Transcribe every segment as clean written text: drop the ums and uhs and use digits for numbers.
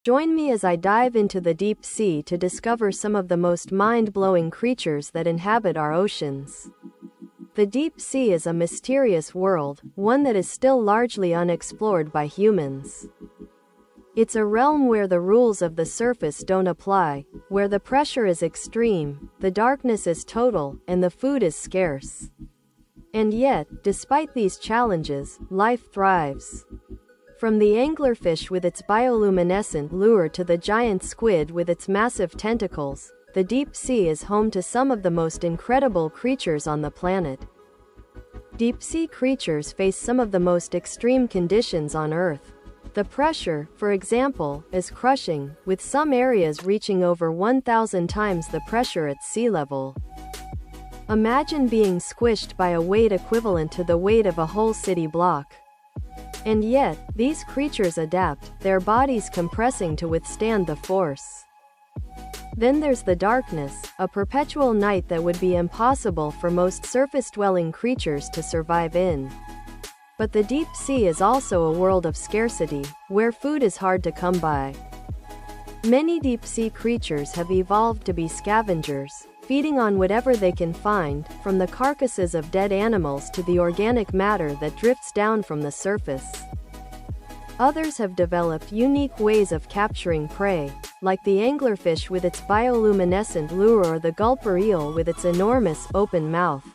Join me as I dive into the deep sea to discover some of the most mind-blowing creatures that inhabit our oceans. The deep sea is a mysterious world, one that is still largely unexplored by humans. It's a realm where the rules of the surface don't apply, where the pressure is extreme, the darkness is total, and the food is scarce. And yet, despite these challenges, life thrives. From the anglerfish with its bioluminescent lure to the giant squid with its massive tentacles, the deep sea is home to some of the most incredible creatures on the planet. Deep-sea creatures face some of the most extreme conditions on Earth. The pressure, for example, is crushing, with some areas reaching over 1,000 times the pressure at sea level. Imagine being squished by a weight equivalent to the weight of a whole city block. And yet, these creatures adapt, their bodies compressing to withstand the force. Then there's the darkness, a perpetual night that would be impossible for most surface-dwelling creatures to survive in. But the deep sea is also a world of scarcity, where food is hard to come by. Many deep-sea creatures have evolved to be scavengers, feeding on whatever they can find, from the carcasses of dead animals to the organic matter that drifts down from the surface. Others have developed unique ways of capturing prey, like the anglerfish with its bioluminescent lure or the gulper eel with its enormous, open mouth.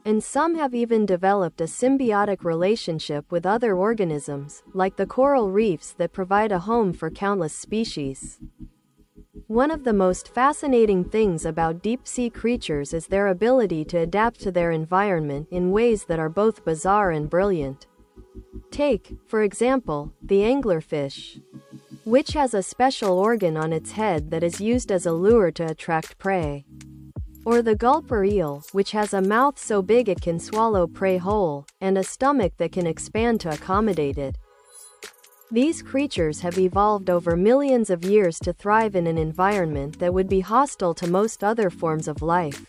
And some have even developed a symbiotic relationship with other organisms, like the coral reefs that provide a home for countless species. One of the most fascinating things about deep-sea creatures is their ability to adapt to their environment in ways that are both bizarre and brilliant. Take, for example, the anglerfish, which has a special organ on its head that is used as a lure to attract prey. Or the gulper eel, which has a mouth so big it can swallow prey whole, and a stomach that can expand to accommodate it. These creatures have evolved over millions of years to thrive in an environment that would be hostile to most other forms of life.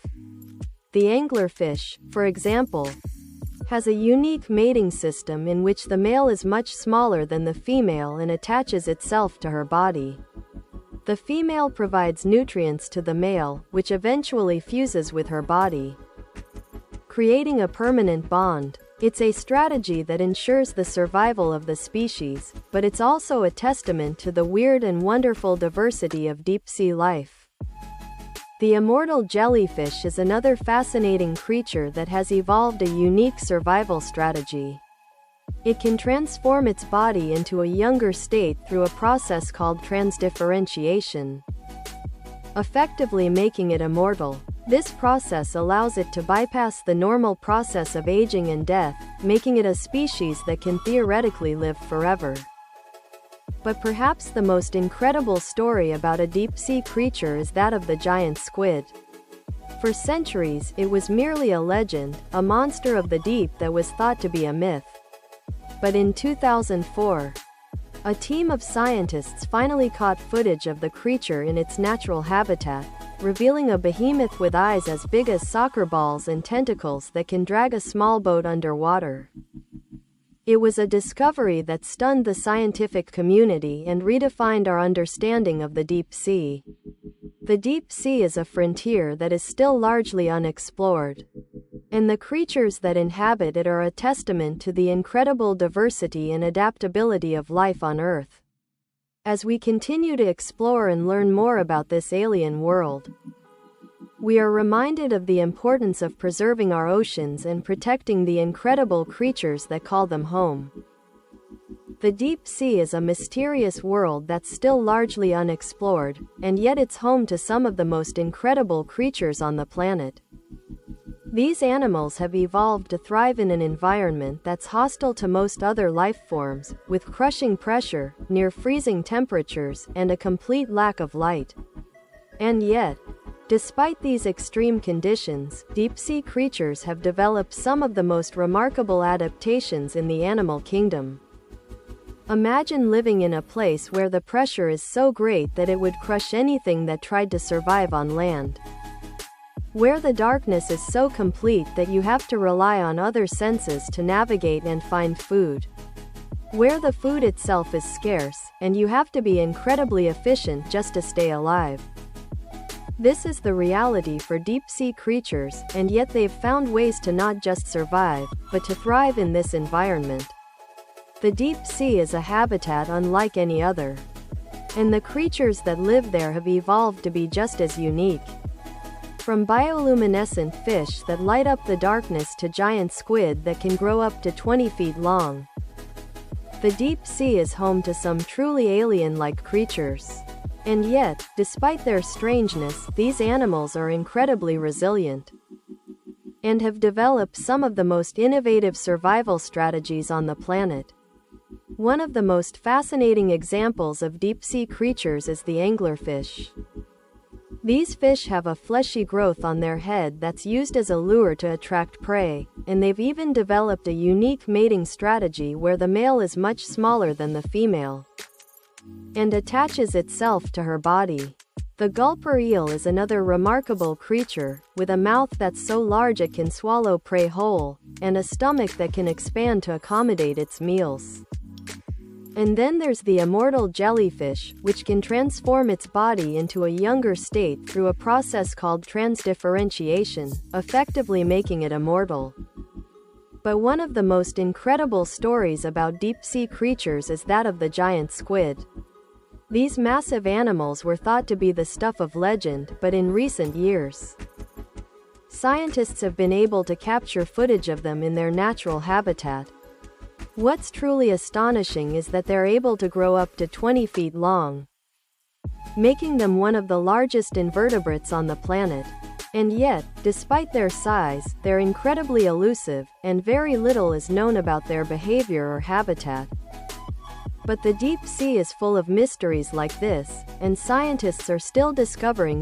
The anglerfish, for example, has a unique mating system in which the male is much smaller than the female and attaches itself to her body. The female provides nutrients to the male, which eventually fuses with her body, creating a permanent bond. It's a strategy that ensures the survival of the species, but it's also a testament to the weird and wonderful diversity of deep-sea life. The immortal jellyfish is another fascinating creature that has evolved a unique survival strategy. It can transform its body into a younger state through a process called transdifferentiation, effectively making it immortal. This process allows it to bypass the normal process of aging and death, making it a species that can theoretically live forever. But perhaps the most incredible story about a deep-sea creature is that of the giant squid. For centuries, it was merely a legend, a monster of the deep that was thought to be a myth. But in 2004, a team of scientists finally caught footage of the creature in its natural habitat, revealing a behemoth with eyes as big as soccer balls and tentacles that can drag a small boat underwater. It was a discovery that stunned the scientific community and redefined our understanding of the deep sea. The deep sea is a frontier that is still largely unexplored, and the creatures that inhabit it are a testament to the incredible diversity and adaptability of life on Earth. As we continue to explore and learn more about this alien world, we are reminded of the importance of preserving our oceans and protecting the incredible creatures that call them home. The deep sea is a mysterious world that's still largely unexplored, and yet it's home to some of the most incredible creatures on the planet. These animals have evolved to thrive in an environment that's hostile to most other life forms, with crushing pressure, near freezing temperatures, and a complete lack of light. And yet, despite these extreme conditions, deep-sea creatures have developed some of the most remarkable adaptations in the animal kingdom. Imagine living in a place where the pressure is so great that it would crush anything that tried to survive on land, where the darkness is so complete that you have to rely on other senses to navigate and find food, where the food itself is scarce, and you have to be incredibly efficient just to stay alive. This is the reality for deep-sea creatures, and yet they've found ways to not just survive, but to thrive in this environment. The deep sea is a habitat unlike any other, and the creatures that live there have evolved to be just as unique. From bioluminescent fish that light up the darkness to giant squid that can grow up to 20 feet long, the deep sea is home to some truly alien-like creatures. And yet, despite their strangeness, these animals are incredibly resilient and have developed some of the most innovative survival strategies on the planet. One of the most fascinating examples of deep-sea creatures is the anglerfish. These fish have a fleshy growth on their head that's used as a lure to attract prey, and they've even developed a unique mating strategy where the male is much smaller than the female and attaches itself to her body. The gulper eel is another remarkable creature, with a mouth that's so large it can swallow prey whole, and a stomach that can expand to accommodate its meals. And then there's the immortal jellyfish, which can transform its body into a younger state through a process called transdifferentiation, effectively making it immortal. But one of the most incredible stories about deep-sea creatures is that of the giant squid. These massive animals were thought to be the stuff of legend, but in recent years, scientists have been able to capture footage of them in their natural habitat. What's truly astonishing is that they're able to grow up to 20 feet long, making them one of the largest invertebrates on the planet. And yet, despite their size, they're incredibly elusive, and very little is known about their behavior or habitat. But the deep sea is full of mysteries like this, and scientists are still discovering